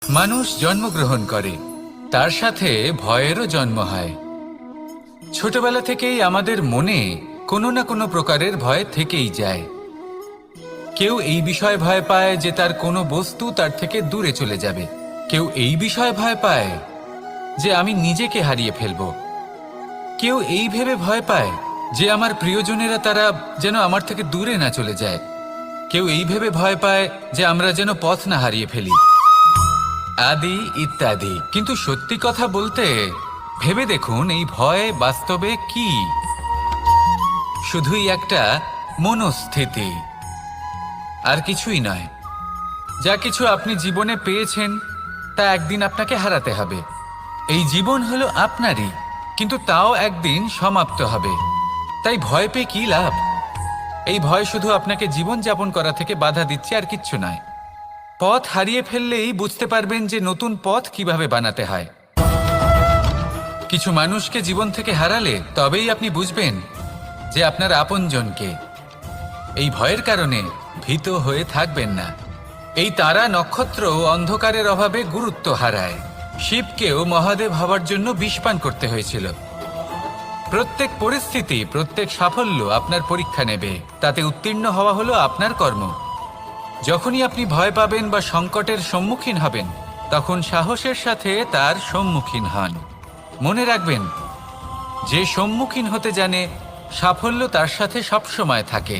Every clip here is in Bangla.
মানুষ জন্মগ্রহণ করে, তার সাথে ভয়েরও জন্ম হয়। ছোটবেলা থেকেই আমাদের মনে কোনো না কোনো প্রকারের ভয় থেকেই যায়। কেউ এই বিষয়ে ভয় পায় যে তার কোনো বস্তু তার থেকে দূরে চলে যাবে। কেউ এই বিষয়ে ভয় পায় যে আমি নিজেকে হারিয়ে ফেলব। কেউ এই ভেবে ভয় পায় যে আমার প্রিয়জনেরা তারা যেন আমার থেকে দূরে না চলে যায়। কেউ এই ভেবে ভয় পায় যে আমরা যেন পথ না হারিয়ে ফেলি, আদি ইত্যাদি। কিন্তু সত্যি কথা বলতে ভেবে দেখুন, এই ভয় বাস্তবে কি? শুধুই একটা মনস্থিতি, আর কিছুই নয়। যা কিছু আপনি জীবনে পেয়েছেন তা একদিন আপনাকে হারাতে হবে। এই জীবন হলো আপনারই, কিন্তু তাও একদিন সমাপ্ত হবে। তাই ভয় পেয়ে কি লাভ? এই ভয় শুধু আপনাকে জীবন যাপন করা থেকে বাধা দিচ্ছে, আর কিচ্ছু নয়। পথ হারিয়ে ফেললেই বুঝতে পারবেন যে নতুন পথ কিভাবে বানাতে হয়। কিছু মানুষকে জীবন থেকে হারালে তবেই আপনি বুঝবেন যে আপনার আপনজনকে। এই ভয়ের কারণে ভীত হয়ে থাকবেন না। এই তারা নক্ষত্র অন্ধকারের অভাবে গুরুত্ব হারায়। শিবকেও মহাদেব হওয়ার জন্য বিষপান করতে হয়েছিল। প্রত্যেক পরিস্থিতি, প্রত্যেক সাফল্য আপনার পরীক্ষা নেবে। তাতে উত্তীর্ণ হওয়া হলো আপনার কর্ম। যখনই আপনি ভয় পাবেন বা সংকটের সম্মুখীন হবেন, তখন সাহসের সাথে তার সম্মুখীন হন। মনে রাখবেন, যে সম্মুখীন হতে জানে, সাফল্য তার সাথে সবসময় থাকে।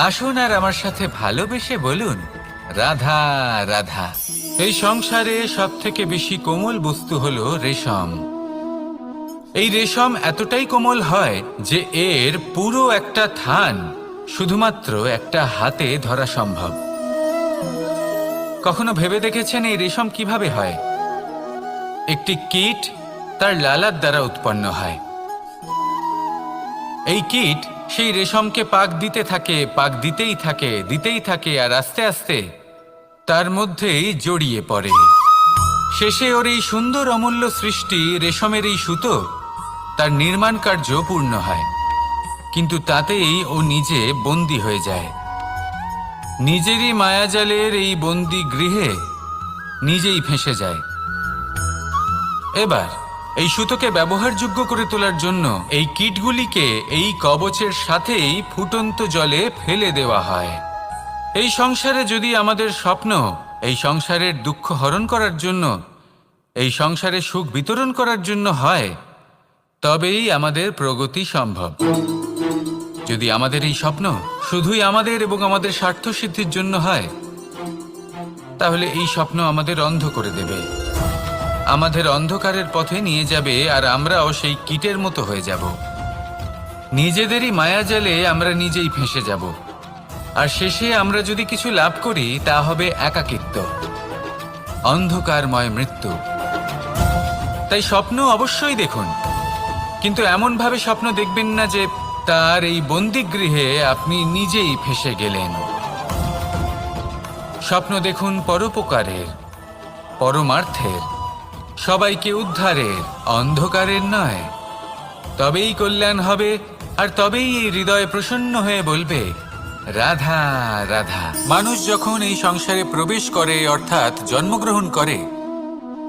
আসুন আর আমার সাথে ভালোবেসে বলুন, রাধা রাধা। এই সংসারে সব থেকে বেশি কোমল বস্তু হলো রেশম। এই রেশম এতটাই কোমল হয় যে এর পুরো একটা থান শুধুমাত্র একটা হাতে ধরা সম্ভব। কখনো ভেবে দেখেছেন এই রেশম কিভাবে হয়? একটি কীট তার লালার দ্বারা উৎপন্ন হয়। এই কীট সেই রেশমকে পাক দিতে থাকে, পাক দিতেই থাকে, আর আস্তে আস্তে তার মধ্যেই জড়িয়ে পড়ে। শেষে ওর এই সুন্দর অমূল্য সৃষ্টি রেশমের এই সুতো, তার নির্মাণ কার্য পূর্ণ হয়। কিন্তু তাতেই ও নিজে বন্দী হয়ে যায়। নিজেরই মায়াজালের এই বন্দী গৃহে নিজেই ফেঁসে যায়। এবার এই সুতোকে ব্যবহারযোগ্য করে তোলার জন্য এই কীটগুলিকে এই কবচের সাথেই ফুটন্ত জলে ফেলে দেওয়া হয়। এই সংসারে যদি আমাদের স্বপ্ন এই সংসারের দুঃখ হরণ করার জন্য, এই সংসারে সুখ বিতরণ করার জন্য হয়, তবেই আমাদের প্রগতি সম্ভব। যদি আমাদের এই স্বপ্ন শুধুই আমাদের এবং আমাদের স্বার্থ সিদ্ধির জন্য হয়, তাহলে এই স্বপ্ন আমাদের অন্ধ করে দেবে, আমাদের অন্ধকারের পথে নিয়ে যাবে, আর আমরাও সেই কীটের মতো হয়ে যাব। নিজেদেরই মায়াজালে আমরা নিজেই ফেঁসে যাব। আর শেষে আমরা যদি কিছু লাভ করি, তা হবে একাকিত্ব, অন্ধকারময় মৃত্যু। তাই স্বপ্ন অবশ্যই দেখুন, কিন্তু এমনভাবে স্বপ্ন দেখবেন না যে তার এই বন্দিগৃহে আপনি নিজেই ফেঁসে গেলেন। স্বপ্ন দেখুন পরোপকারের, পরমার্থের, সবাইকে উদ্ধারের, অন্ধকারের নয়। তবেই কল্যাণ হবে, আর তবেই এই হৃদয় প্রসন্ন হয়ে বলবে, রাধা রাধা। মানুষ যখন এই সংসারে প্রবেশ করে, অর্থাৎ জন্মগ্রহণ করে,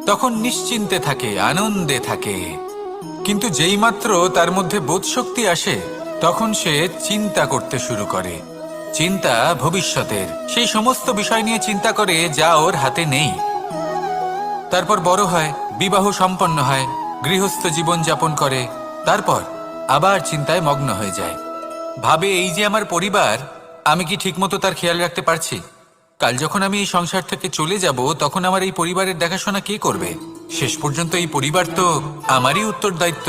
তখন নিশ্চিন্তে থাকে, আনন্দে থাকে। কিন্তু যেইমাত্র তার মধ্যে বোধশক্তি আসে, তখন সে চিন্তা করতে শুরু করে। চিন্তা ভবিষ্যতের, সেই সমস্ত বিষয় নিয়ে চিন্তা করে যা ওর হাতে নেই। তারপর বড় হয়, বিবাহ সম্পন্ন হয়, গৃহস্থ জীবন যাপন করে, তারপর আবার চিন্তায় মগ্ন হয়ে যায়। ভাবে, এই যে আমার পরিবার, আমি কি ঠিকমতো তার খেয়াল রাখতে পারছি? কাল যখন আমি এই সংসার থেকে চলে যাব, তখন আমার এই পরিবারের দেখাশোনা কে করবে? শেষ পর্যন্ত এই পরিবার তো আমারই উত্তরদায়িত্ব।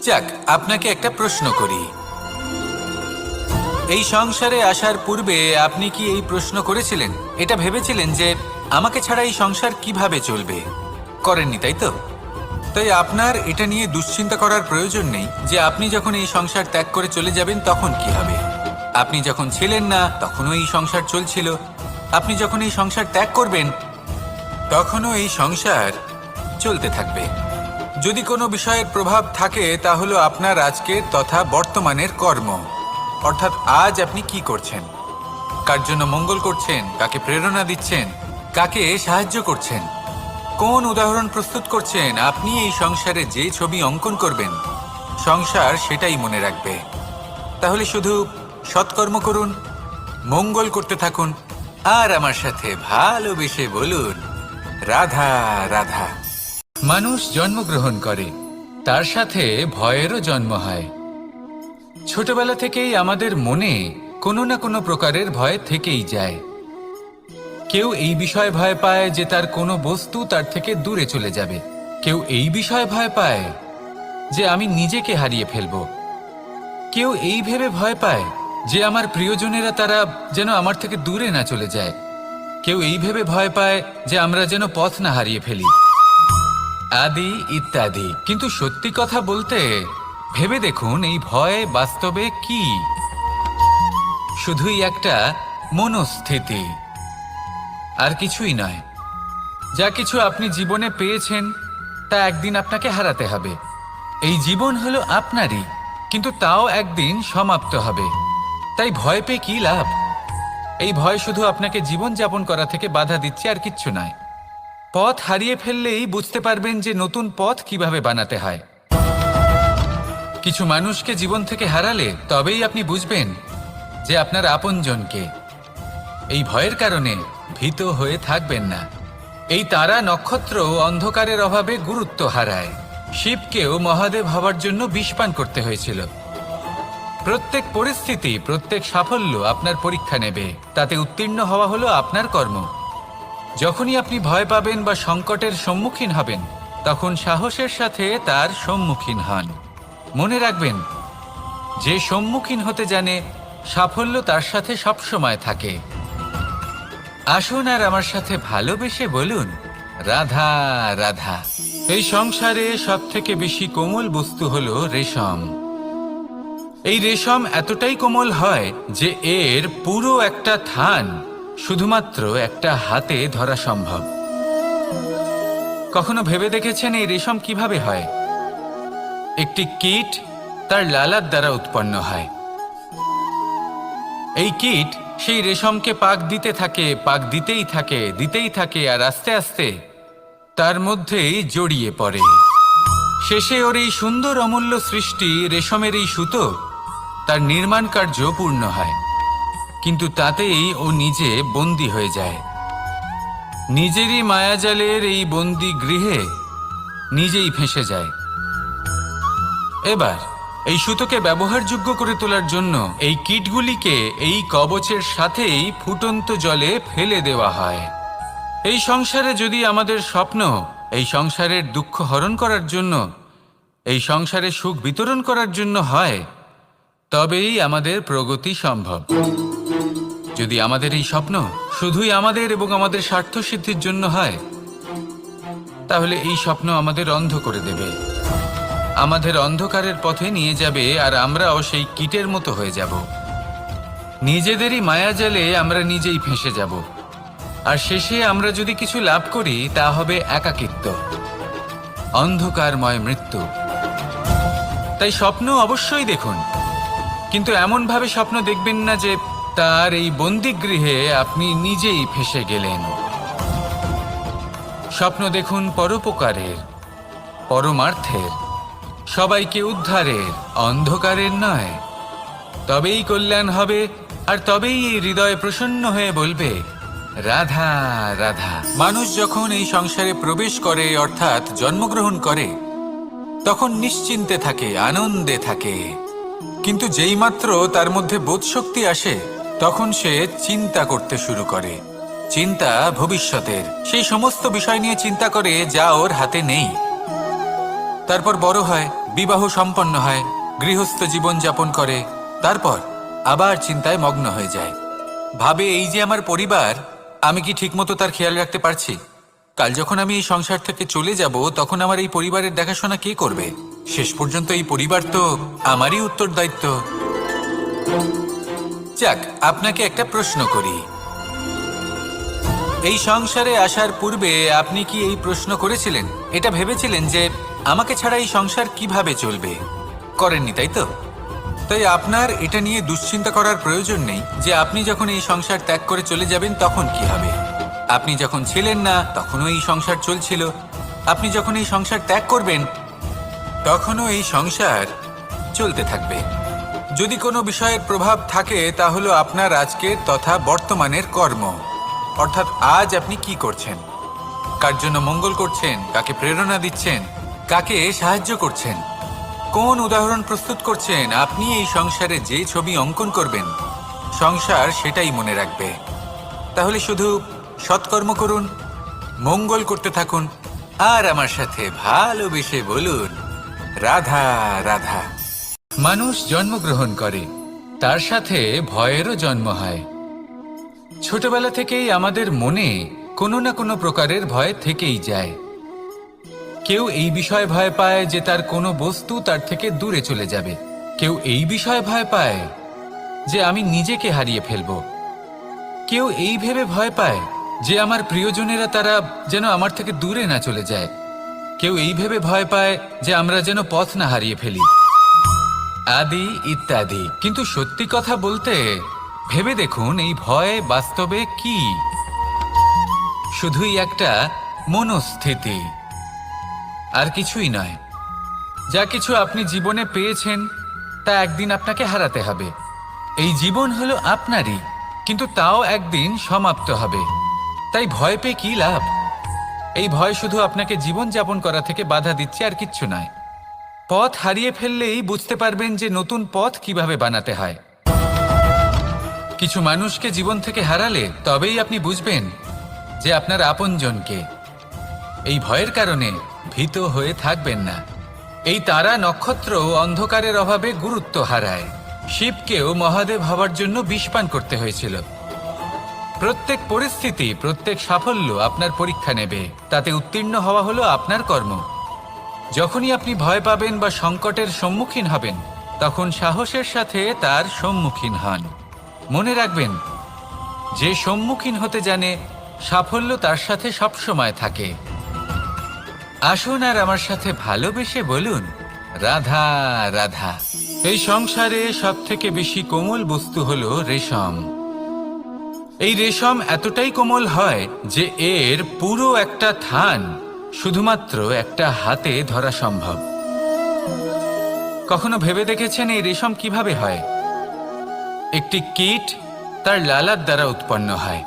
যাক, আপনাকে একটা প্রশ্ন করি। এই সংসারে আসার পূর্বে আপনি কি এই প্রশ্ন করেছিলেন, এটা ভেবেছিলেন যে আমাকে ছাড়া এই সংসার কিভাবে চলবে? করেননি, তাই তো? তাই আপনার এটা নিয়ে দুশ্চিন্তা করার প্রয়োজন নেই যে আপনি যখন এই সংসার ত্যাগ করে চলে যাবেন তখন কি হবে। আপনি যখন ছিলেন না তখনও এই সংসার চলছিল, আপনি যখন এই সংসার ত্যাগ করবেন তখনও এই সংসার চলতে থাকবে। যদি কোনো বিষয়ের প্রভাব থাকে, তা হলো আপনার আজকের তথা বর্তমানের কর্ম, অর্থাৎ আজ আপনি কি করছেন, কার জন্য মঙ্গল করছেন, কাকে প্রেরণা দিচ্ছেন, কাকে সাহায্য করছেন, কোন উদাহরণ প্রস্তুত করছেন। আপনি এই সংসারে যে ছবি অঙ্কন করবেন, সংসার সেটাই মনে রাখবে। তাহলে শুধু সৎকর্ম করুন, মঙ্গল করতে থাকুন, আর আমার সাথে ভালোবেসে বলুন, রাধা রাধা। মানুষ জন্মগ্রহণ করে, তার সাথে ভয়েরও জন্ম হয়। ছোটবেলা থেকেই আমাদের মনে কোনো না কোনো প্রকারের ভয় থেকেই যায়। কেউ এই বিষয়ে ভয় পায় যে তার কোনো বস্তু তার থেকে দূরে চলে যাবে। কেউ এই বিষয়ে ভয় পায় যে আমি নিজেকে হারিয়ে ফেলব। কেউ এই ভেবে ভয় পায় যে আমার প্রিয়জনেরা তারা যেন আমার থেকে দূরে না চলে যায়। কেউ এই ভেবে ভয় পায় যে আমরা যেন পথ না হারিয়ে ফেলি, আদি ইত্যাদি। কিন্তু সত্যি কথা বলতে, ভেবে দেখুন এই ভয় বাস্তবে কি? শুধুই একটা মনস্থিতি, আর কিছুই নয়। যা কিছু আপনি জীবনে পেয়েছেন তা একদিন আপনাকে হারাতে হবে। এই জীবন হলো আপনারই, কিন্তু তাও একদিন সমাপ্ত হবে। তাই ভয় পেয়ে কি লাভ? এই ভয় শুধু আপনাকে জীবন যাপন করা থেকে বাধা দিচ্ছে, আর কিচ্ছু নয়। পথ হারিয়ে ফেললেই বুঝতে পারবেন যে নতুন পথ কিভাবে বানাতে হয়। কিছু মানুষকে জীবন থেকে হারালে তবেই আপনি বুঝবেন যে আপনার আপনজনকে। এই ভয়ের কারণে ভীত হয়ে থাকবেন না। এই তারা নক্ষত্র অন্ধকারের অভাবে গুরুত্ব হারায়। শিবকেও মহাদেব হবার জন্য বিষপান করতে হয়েছিল। প্রত্যেক পরিস্থিতি, প্রত্যেক সাফল্য আপনার পরীক্ষা নেবে। তাতে উত্তীর্ণ হওয়া হলো আপনার কর্ম। যখনই আপনি ভয় পাবেন বা সংকটের সম্মুখীন হবেন, তখন সাহসের সাথে তার সম্মুখীন হন। মনে রাখবেন, যে সম্মুখীন হতে জানে, সাফল্য তার সাথে সবসময় থাকে। আসুন আর আমার সাথে ভালোবেসে বলুন, রাধা রাধা। এই সংসারে সব থেকে বেশি কোমল বস্তু হলো রেশম। এই রেশম এতটাই কোমল হয় যে এর পুরো একটা থান শুধুমাত্র একটা হাতে ধরা সম্ভব। কখনো ভেবে দেখেছেন এই রেশম কিভাবে হয়? একটি কীট তার লালার দ্বারা উৎপন্ন হয়। এই কীট সেই রেশমকে পাক দিতে থাকে, পাক দিতেই থাকে, আর আস্তে আস্তে তার মধ্যেই জড়িয়ে পড়ে। শেষে ওর এই সুন্দর অমূল্য সৃষ্টি রেশমের এই সুতো, তার নির্মাণ কার্য পূর্ণ হয়। কিন্তু তাতেই ও নিজে বন্দী হয়ে যায়। নিজেরই মায়াজালের এই বন্দী গৃহে নিজেই ফেঁসে যায়। এবার এই সুতোকে ব্যবহারযোগ্য করে তোলার জন্য এই কীটগুলিকে এই কবচের সাথেই ফুটন্ত জলে ফেলে দেওয়া হয়। এই সংসারে যদি আমাদের স্বপ্ন এই সংসারের দুঃখ হরণ করার জন্য, এই সংসারে সুখ বিতরণ করার জন্য হয়, তবেই আমাদের প্রগতি সম্ভব। যদি আমাদের এই স্বপ্ন শুধুই আমাদের এবং আমাদের স্বার্থ সিদ্ধির জন্য হয়, তাহলে এই স্বপ্ন আমাদের অন্ধ করে দেবে, আমাদের অন্ধকারের পথে নিয়ে যাবে, আর আমরাও সেই কীটের মতো হয়ে যাব। নিজেদেরই মায়াজালে আমরা নিজেই ফেঁসে যাব, আর শেষে আমরা যদি কিছু লাভ করি তা হবে একাকিত্ব, অন্ধকারময় মৃত্যু। তাই স্বপ্ন অবশ্যই দেখুন, কিন্তু এমনভাবে স্বপ্ন দেখবেন না যে তার এই বন্দিগৃহে আপনি নিজেই ফেঁসে গেলেন। স্বপ্ন দেখুন পরোপকারের, পরমার্থের, সবাইকে উদ্ধারের, অন্ধকারের নয়। তবেই কল্যাণ হবে, আর তবেই এই হৃদয় প্রসন্ন হয়ে বলবে, রাধা রাধা। মানুষ যখন এই সংসারে প্রবেশ করে, অর্থাৎ জন্মগ্রহণ করে, তখন নিশ্চিন্তে থাকে, আনন্দে থাকে। কিন্তু যেইমাত্র তার মধ্যে বোধশক্তি আসে, তখন সে চিন্তা করতে শুরু করে। চিন্তা ভবিষ্যতের, সেই সমস্ত বিষয় নিয়ে চিন্তা করে যা ওর হাতে নেই। তারপর বড় হয়, বিবাহ সম্পন্ন হয়, গৃহস্থ জীবন যাপন করে, তারপর আবার চিন্তায় মগ্ন হয়ে যায়। ভাবে, এই যে আমার পরিবার, আমি কি ঠিকমতো তার খেয়াল রাখতে পারছি? কাল যখন আমি এই সংসার থেকে চলে যাব, তখন আমার এই পরিবারের দেখাশোনা কে করবে? শেষ পর্যন্ত এই পরিবার তো আমারই উত্তরদায়িত্ব। যাক, আপনাকে একটা প্রশ্ন করি। এই সংসারে আসার পূর্বে আপনি কি এই প্রশ্ন করেছিলেন, এটা ভেবেছিলেন যে আমাকে ছাড়া এই সংসার কিভাবে চলবে? করেননি, তাই তো? তাই আপনার এটা নিয়ে দুশ্চিন্তা করার প্রয়োজন নেই যে আপনি যখন এই সংসার ত্যাগ করে চলে যাবেন তখন কি হবে। আপনি যখন ছিলেন না তখনও এই সংসার চলছিল, আপনি যখন এই সংসার ত্যাগ করবেন তখনও এই সংসার চলতে থাকবে। যদি কোনো বিষয়ের প্রভাব থাকে তা হলো আপনার আজকের তথা বর্তমানের কর্ম, অর্থাৎ আজ আপনি কি করছেন, কার জন্য মঙ্গল করছেন, কাকে প্রেরণা দিচ্ছেন, কাকে সাহায্য করছেন, কোন উদাহরণ প্রস্তুত করছেন। আপনি এই সংসারে যে ছবি অঙ্কন করবেন সংসার সেটাই মনে রাখবে। তাহলে শুধু সৎকর্ম করুন, মঙ্গল করতে থাকুন, আর আমার সাথে ভালোবেসে বলুন রাধা রাধা। মানুষ জন্মগ্রহণ করে, তার সাথে ভয়েরও জন্ম হয়। ছোটবেলা থেকেই আমাদের মনে কোনো না কোনো প্রকারের ভয় থেকেই যায়। কেউ এই বিষয়ে ভয় পায় যে তার কোনো বস্তু তার থেকে দূরে চলে যাবে, কেউ এই বিষয়ে ভয় পায় যে আমি নিজেকে হারিয়ে ফেলব, কেউ এই ভেবে ভয় পায় যে আমার প্রিয়জনেরা তারা যেন আমার থেকে দূরে না চলে যায়, কেউ এই ভেবে ভয় পায় যে আমরা যেন পথ না হারিয়ে ফেলি, আদি ইত্যাদি। কিন্তু সত্যি কথা বলতে ভেবে দেখুন এই ভয় বাস্তবে কি? শুধুই একটা মনস্থিতি, আর কিছুই নয়। যা কিছু আপনি জীবনে পেয়েছেন তা একদিন আপনাকে হারাতে হবে। এই জীবন হলো আপনারই, কিন্তু তাও একদিন সমাপ্ত হবে। তাই ভয় পেয়ে কি লাভ? এই ভয় শুধু আপনাকে জীবন যাপন করা থেকে বাধা দিচ্ছে, আর কিচ্ছু নয়। পথ হারিয়ে ফেললেই বুঝতে পারবেন যে নতুন পথ কিভাবে বানাতে হয়। কিছু মানুষকে জীবন থেকে হারালে তবেই আপনি বুঝবেন যে আপনার আপনজনকে। এই ভয়ের কারণে ভীত হয়ে থাকবেন না। এই তারা নক্ষত্র অন্ধকারের অভাবে গুরুত্ব হারায়। শিবকেও মহাদেব হওয়ার জন্য বিষপান করতে হয়েছিল। প্রত্যেক পরিস্থিতি, প্রত্যেক সাফল্য আপনার পরীক্ষা নেবে, তাতে উত্তীর্ণ হওয়া হলো আপনার কর্ম। যখনই আপনি ভয় পাবেন বা সংকটের সম্মুখীন হবেন তখন সাহসের সাথে তার সম্মুখীন হন। মনে রাখবেন, যে সম্মুখীন হতে জানে সাফল্য তার সাথে সবসময় থাকে। আসুন আর আমার সাথে ভালোবেসে বলুন রাধা রাধা। এই সংসারে সব থেকে বেশি কোমল বস্তু হলো রেশম। এই রেশম এতটাই কোমল হয় যে এর পুরো একটা থান শুধুমাত্র একটা হাতে ধরা সম্ভব। কখনো ভেবে দেখেছেন এই রেশম কিভাবে হয়? একটি কীট তার লালার দ্বারা উৎপন্ন হয়।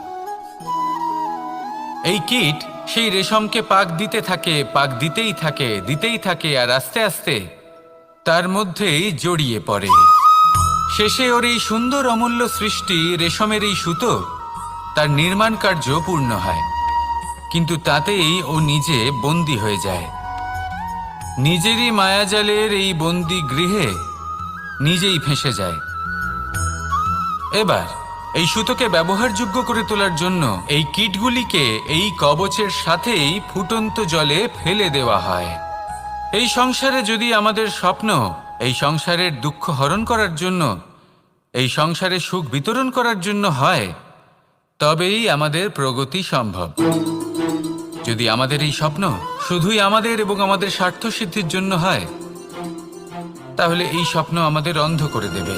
এই কীট সেই রেশমকে পাক দিতে থাকে, পাক দিতেই থাকে, আর আস্তে আস্তে তার মধ্যেই জড়িয়ে পড়ে। শেষে ওর এই সুন্দর অমূল্য সৃষ্টি রেশমের এই সুতো তার নির্মাণ কার্য পূর্ণ হয়, কিন্তু তাতেই ও নিজে বন্দী হয়ে যায়। নিজেরই মায়াজালের এই বন্দী গৃহে নিজেই ফেঁসে যায়। এবার এই সুতোকে ব্যবহারযোগ্য করে তোলার জন্য এই কীটগুলিকে এই কবচের সাথেই ফুটন্ত জলে ফেলে দেওয়া হয়। এই সংসারে যদি আমাদের স্বপ্ন এই সংসারের দুঃখ হরণ করার জন্য, এই সংসারে সুখ বিতরণ করার জন্য হয়, তবেই আমাদের প্রগতি সম্ভব। যদি আমাদের এই স্বপ্ন শুধুই আমাদের এবং আমাদের স্বার্থ সিদ্ধির জন্য হয়, তাহলে এই স্বপ্ন আমাদের অন্ধ করে দেবে,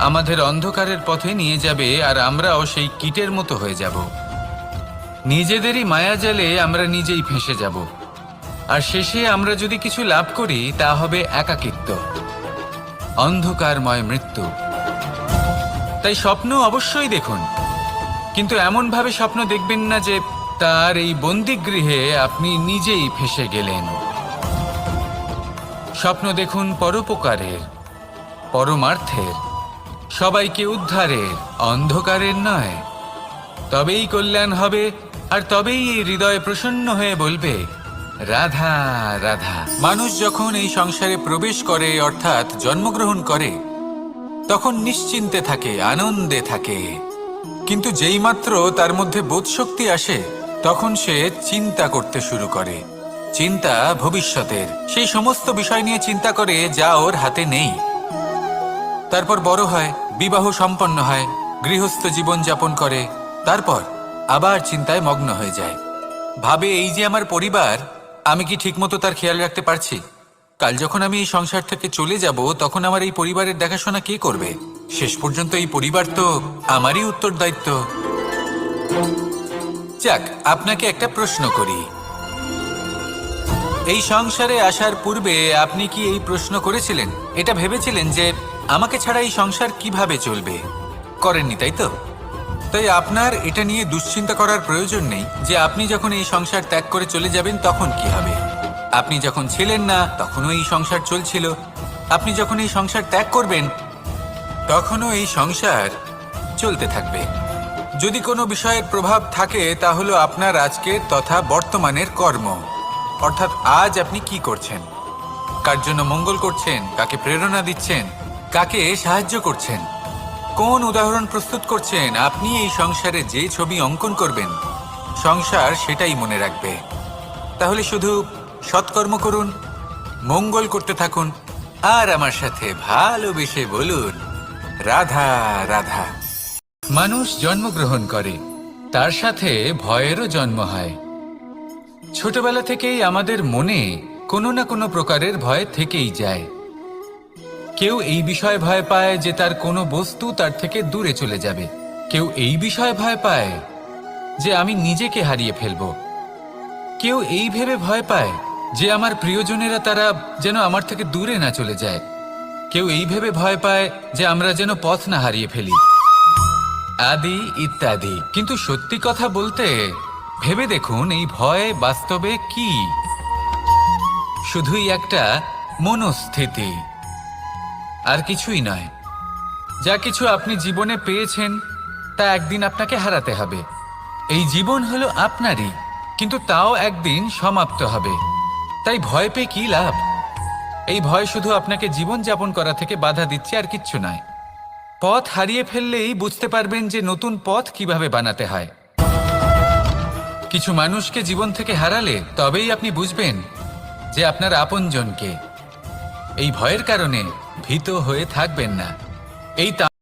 আমাদের অন্ধকারের পথে নিয়ে যাবে, আর আমরাও সেই কীটের মতো হয়ে যাব। নিজেদেরই মায়াজালে আমরা নিজেই ফেঁসে যাব, আর শেষে আমরা যদি কিছু লাভ করি তা হবে একাকিত্ব, অন্ধকারময় মৃত্যু। তাই স্বপ্ন অবশ্যই দেখুন, কিন্তু এমনভাবে স্বপ্ন দেখবেন না যে তার এই বন্দিগৃহে আপনি নিজেই ফেঁসে গেলেন। স্বপ্ন দেখুন পরোপকারের, পরমার্থের, সবাইকে উদ্ধারের, অন্ধকারের নয়। তবেই কল্যাণ হবে, আর তবেই এই হৃদয় প্রসন্ন হয়ে বলবে রাধা রাধা। মানুষ যখন এই সংসারে প্রবেশ করে, অর্থাৎ জন্মগ্রহণ করে, তখন নিশ্চিন্তে থাকে, আনন্দে থাকে। কিন্তু যেইমাত্র তার মধ্যে বোধশক্তি আসে তখন সে চিন্তা করতে শুরু করে। চিন্তা ভবিষ্যতের, সেই সমস্ত বিষয় নিয়ে চিন্তা করে যা ওর হাতে নেই। তারপর বড় হয়, বিবাহ সম্পন্ন হয়, গৃহস্থ জীবন যাপন করে, তারপর আবার চিন্তায় মগ্ন হয়ে যায়। ভাবে এই যে আমার পরিবার, আমি কি ঠিকমতো তার খেয়াল রাখতে পারছি? কাল যখন আমি এই সংসার থেকে চলে যাব তখন আমার এই পরিবারের দেখাশোনা কে করবে? শেষ পর্যন্ত এই পরিবার তো আমারই উত্তরদায়িত্ব। যাক, আপনাকে একটা প্রশ্ন করি। এই সংসারে আসার পূর্বে আপনি কি এই প্রশ্ন করেছিলেন, এটা ভেবেছিলেন যে আমাকে ছাড়া এই সংসার কিভাবে চলবে? করেননি, তাই তো? তাই আপনার এটা নিয়ে দুশ্চিন্তা করার প্রয়োজন নেই যে আপনি যখন এই সংসার ত্যাগ করে চলে যাবেন তখন কি হবে। আপনি যখন ছিলেন না তখনও এই সংসার চলছিল, আপনি যখন এই সংসার ত্যাগ করবেন তখনও এই সংসার চলতে থাকবে। যদি কোনো বিষয়ের প্রভাব থাকে তা হলো আপনার আজকের তথা বর্তমানের কর্ম, অর্থাৎ আজ আপনি কি করছেন, কার জন্য মঙ্গল করছেন, কাকে প্রেরণা দিচ্ছেন, কাকে সাহায্য করছেন, কোন উদাহরণ প্রস্তুত করছেন। আপনি এই সংসারে যে ছবি অঙ্কন করবেন সংসার সেটাই মনে রাখবে। তাহলে শুধু সৎকর্ম করুন, মঙ্গল করতে থাকুন, আর আমার সাথে ভালোবেসে বলুন রাধা রাধা। মানুষ জন্মগ্রহণ করে, তার সাথে ভয়েরও জন্ম হয়। ছোটবেলা থেকেই আমাদের মনে কোনো না কোনো প্রকারের ভয় থেকেই যায়। কেউ এই বিষয়ে ভয় পায় যে তার কোনো বস্তু তার থেকে দূরে চলে যাবে, কেউ এই বিষয়ে ভয় পায় যে আমি নিজেকে হারিয়ে ফেলব, কেউ এই ভেবে ভয় পায় যে আমার প্রিয়জনেরা তারা যেন আমার থেকে দূরে না চলে যায়, কেউ এই ভেবে ভয় পায় যে আমরা যেন পথ না হারিয়ে ফেলি, আদি ইত্যাদি। কিন্তু সত্যি কথা বলতে ভেবে দেখুন এই ভয় বাস্তবে কি? শুধুই একটা মনস্থিতি, আর কিছুই নয়। যা কিছু আপনি জীবনে পেয়েছেন তা একদিন আপনাকে হারাতে হবে। এই জীবন হলো আপনারই, কিন্তু তাও একদিন সমাপ্ত হবে। তাই ভয় পেয়ে কি লাভ? এই ভয় শুধু আপনাকে জীবন যাপন করা থেকে বাধা দিচ্ছে, আর কিচ্ছু নয়। পথ হারিয়ে ফেললেই বুঝতে পারবেন যে নতুন পথ কিভাবে বানাতে হয়। কিছু মানুষকে জীবন থেকে হারালে তবেই আপনি বুঝবেন যে আপনার আপনজনকে। এই ভয়ের কারণে ভীত হয়ে থাকবেন না। এই